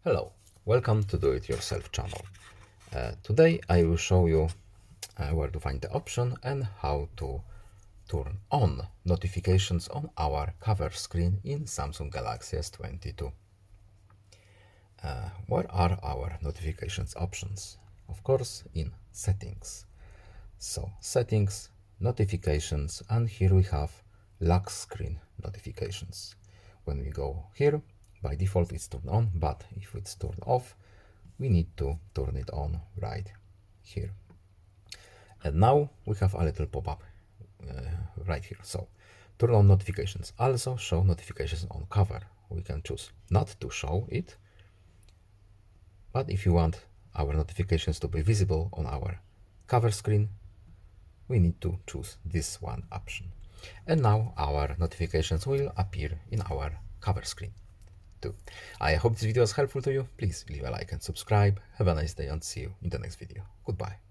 Hello, welcome to Do It Yourself channel. Today I will show you where to find the option and how to turn on notifications on our cover screen in Samsung Galaxy S22. Where are our notifications options? Of course, in settings. So settings, notifications, and here we have lock screen notifications. When we go here, by default it's turned on, but if it's turned off, we need to turn it on right here. And now we have a little pop-up right here. So turn on notifications. Also show notifications on cover. We can choose not to show it, but if you want our notifications to be visible on our cover screen, we need to choose this one option. And now our notifications will appear in our cover screen too. I hope this video was helpful to you. Please leave a like and subscribe. Have a nice day and see you in the next video. Goodbye.